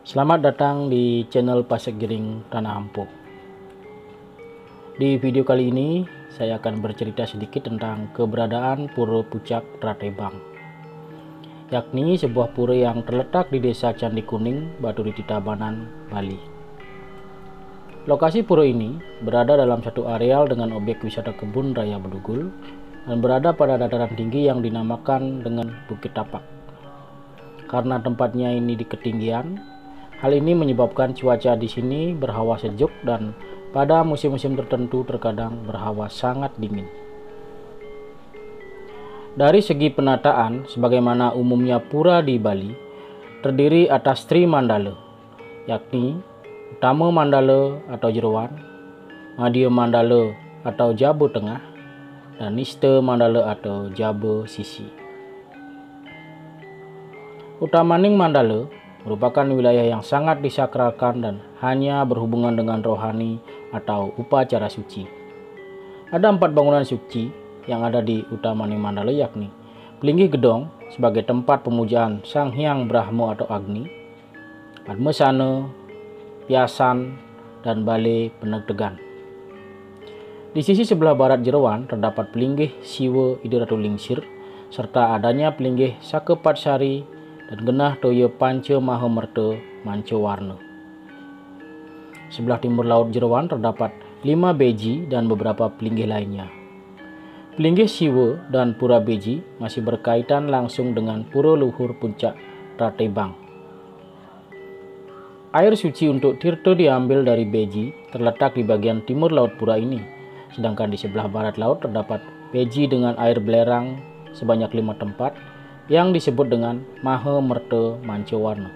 Selamat datang di channel Pasek Giring Tanah Ampuh. Di video kali ini saya akan bercerita sedikit tentang keberadaan Pura Puncak Tratebang, yakni sebuah pura yang terletak di Desa Candi Kuning, Baturiti Tabanan, Bali. Lokasi pura ini berada dalam satu areal dengan objek wisata kebun raya Bedugul dan berada pada dataran tinggi yang dinamakan dengan Bukit Tapak. Karena tempatnya ini di ketinggian, hal ini menyebabkan cuaca di sini berhawa sejuk dan pada musim-musim tertentu terkadang berhawa sangat dingin. Dari segi penataan, sebagaimana umumnya pura di Bali, terdiri atas Tri Mandala, yakni Utama Mandala atau Jeroan, Madya Mandala atau Jaba Tengah, dan Nista Mandala atau Jaba Sisi. Utamaning Mandala merupakan wilayah yang sangat disakralkan dan hanya berhubungan dengan rohani atau upacara suci. Ada 4 bangunan suci yang ada di Utamaning Mandala, yakni Pelinggih Gedong sebagai tempat pemujaan Sang Hyang Brahma atau Agni, Padmasana, Piasan, dan Balai Penegdegan. Di sisi sebelah barat Jeroan terdapat Pelinggih Siwa Ida Ratu Lingsir serta adanya Pelinggih Sakepatsari dan Genah Toya Panca Mahamerta Manca Warna. Sebelah timur laut Jeroan terdapat 5 beji dan beberapa pelinggih lainnya. Pelinggih Siwa dan Pura Beji masih berkaitan langsung dengan Pura Luhur Puncak Tratebang. Air suci untuk tirta diambil dari beji terletak di bagian timur laut pura ini, sedangkan di sebelah barat laut terdapat beji dengan air belerang sebanyak 5 tempat yang disebut dengan Mahamerta Manca Warna.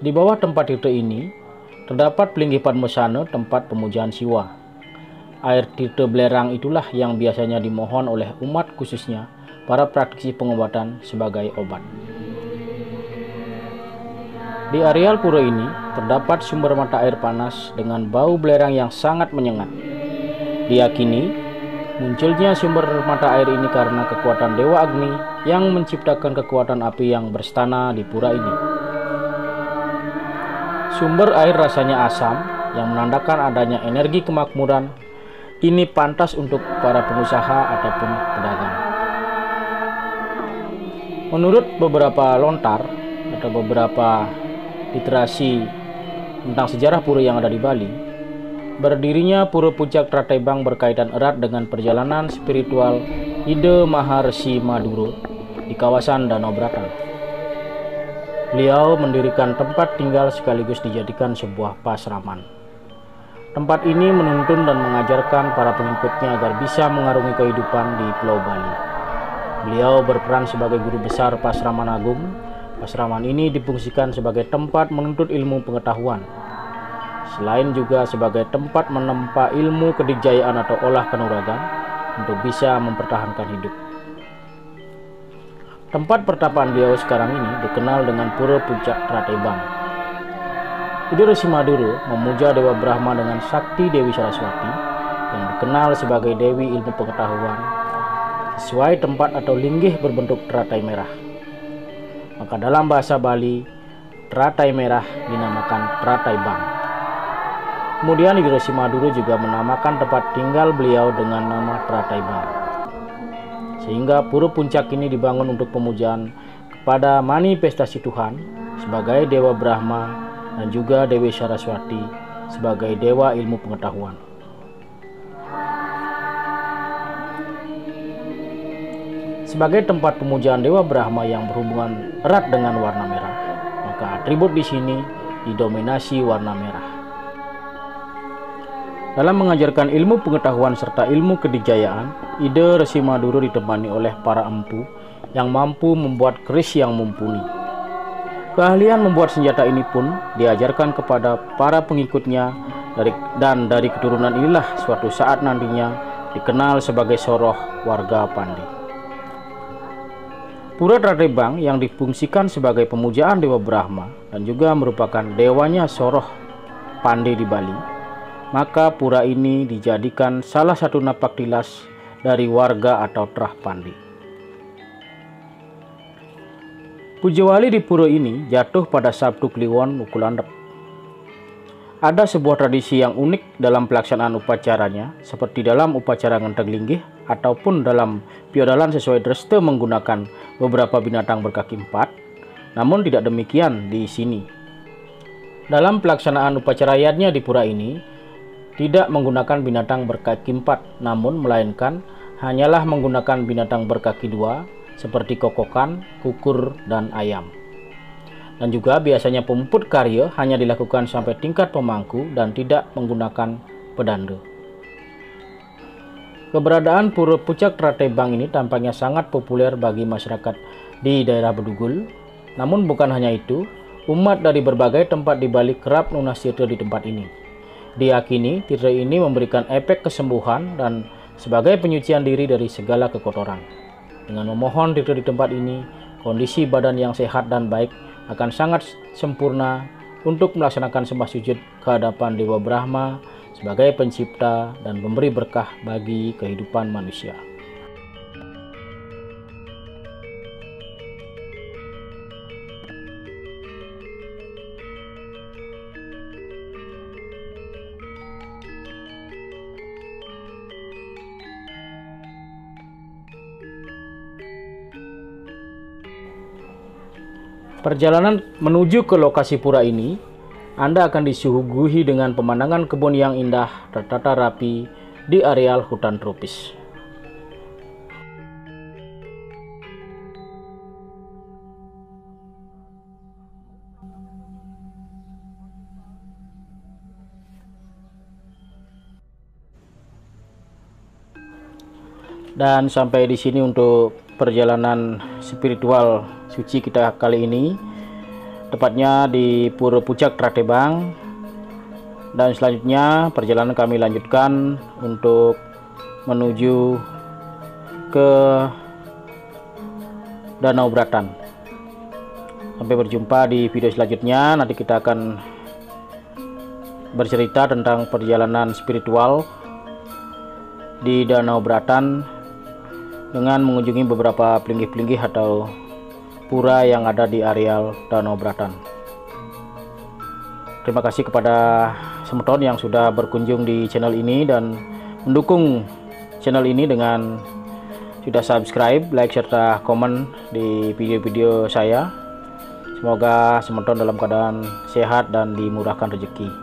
Di bawah tempat tirta ini terdapat Pelinggih Padmasana, tempat pemujaan Siwa. Air tirta belerang itulah yang biasanya dimohon oleh umat, khususnya para praktisi pengobatan, sebagai obat. Di areal pura ini terdapat sumber mata air panas dengan bau belerang yang sangat menyengat. Diyakini munculnya sumber mata air ini karena kekuatan Dewa Agni yang menciptakan kekuatan api yang berstana di pura ini. Sumber air rasanya asam yang menandakan adanya energi kemakmuran. Ini pantas untuk para pengusaha ataupun pedagang. Menurut beberapa lontar atau beberapa literasi tentang sejarah pura yang ada di Bali, berdirinya Pura Puncak Tratebang berkaitan erat dengan perjalanan spiritual Ida Maharesi Maduro di kawasan Danau Bratan. Beliau mendirikan tempat tinggal sekaligus dijadikan sebuah pasraman. Tempat ini menuntun dan mengajarkan para pengikutnya agar bisa mengarungi kehidupan di Pulau Bali. Beliau berperan sebagai guru besar Pasraman Agung. Pasraman ini difungsikan sebagai tempat menuntut ilmu pengetahuan, selain juga sebagai tempat menempa ilmu kedikjayaan atau olah kanuragan untuk bisa mempertahankan hidup. Tempat pertapaan beliau sekarang ini dikenal dengan Pura Puncak Tratebang. Ida Resi Maduro memuja Dewa Brahma dengan sakti Dewi Saraswati yang dikenal sebagai Dewi Ilmu Pengetahuan sesuai tempat atau linggih berbentuk teratai merah. Maka dalam bahasa Bali, teratai merah dinamakan Tratebang. Kemudian Ida Resi Maduro juga menamakan tempat tinggal beliau dengan nama Tratebang. Sehingga Pura Puncak ini dibangun untuk pemujaan kepada manifestasi Tuhan sebagai Dewa Brahma dan juga Dewi Saraswati sebagai Dewa Ilmu Pengetahuan. Sebagai tempat pemujaan Dewa Brahma yang berhubungan erat dengan warna merah, maka atribut di sini didominasi warna merah. Dalam mengajarkan ilmu pengetahuan serta ilmu kedikjayaan, Ida Resi Maduro ditemani oleh para empu yang mampu membuat keris yang mumpuni. Keahlian membuat senjata ini pun diajarkan kepada para pengikutnya dari keturunan inilah suatu saat nantinya dikenal sebagai Soroh warga Pandi. Pura Tratebang yang difungsikan sebagai pemujaan Dewa Brahma dan juga merupakan dewanya Soroh Pandi di Bali, maka pura ini dijadikan salah satu napak tilas dari warga atau Trah Pandi. Pujawali di pura ini jatuh pada Sabtu Kliwon Wukulandep. Ada sebuah tradisi yang unik dalam pelaksanaan upacaranya, seperti dalam upacara ngenteng linggih ataupun dalam piodalan sesuai dreste menggunakan beberapa binatang berkaki empat. Namun tidak demikian di sini. Dalam pelaksanaan upacara yadnya di pura ini tidak menggunakan binatang berkaki empat, namun melainkan hanyalah menggunakan binatang berkaki dua seperti kokokan, kukur, dan ayam. Dan juga biasanya pemumput karya hanya dilakukan sampai tingkat pemangku dan tidak menggunakan pedanda. Keberadaan Pura Pucak Tratebang ini tampaknya sangat populer bagi masyarakat di daerah Bedugul. Namun bukan hanya itu, umat dari berbagai tempat di Bali kerap lunas tirta di tempat ini. Diyakini tirta ini memberikan efek kesembuhan dan sebagai penyucian diri dari segala kekotoran. Dengan memohon tirta di tempat ini, kondisi badan yang sehat dan baik akan sangat sempurna untuk melaksanakan sembah sujud ke hadapan Dewa Brahma sebagai pencipta dan pemberi berkah bagi kehidupan manusia. Perjalanan menuju ke lokasi pura ini, Anda akan disuguhi dengan pemandangan kebun yang indah tertata rapi di areal hutan tropis. Dan sampai di sini untuk perjalanan spiritual suci kita kali ini, tepatnya di Pura Pucak Tratebang. Dan selanjutnya perjalanan kami lanjutkan untuk menuju ke Danau Bratan. Sampai berjumpa di video selanjutnya. Nanti kita akan bercerita tentang perjalanan spiritual di Danau Bratan dengan mengunjungi beberapa pelinggih-pelinggih atau pura yang ada di areal Danau Bratan. Terima kasih kepada Semeton yang sudah berkunjung di channel ini dan mendukung channel ini dengan sudah subscribe, like, serta komen di video-video saya. Semoga Semeton dalam keadaan sehat dan dimurahkan rezeki.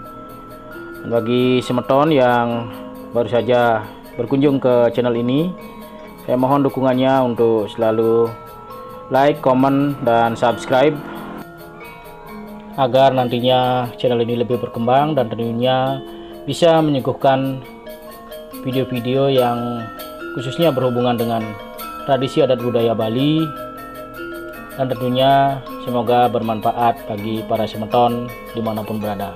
Dan bagi Semeton yang baru saja berkunjung ke channel ini, saya mohon dukungannya untuk selalu like, komen, dan subscribe agar nantinya channel ini lebih berkembang dan tentunya bisa menyuguhkan video-video yang khususnya berhubungan dengan tradisi adat budaya Bali, dan tentunya semoga bermanfaat bagi para Semeton dimanapun berada.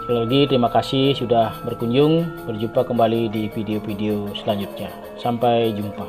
Sekali lagi terima kasih sudah berkunjung. Berjumpa kembali di video-video selanjutnya. Sampai jumpa.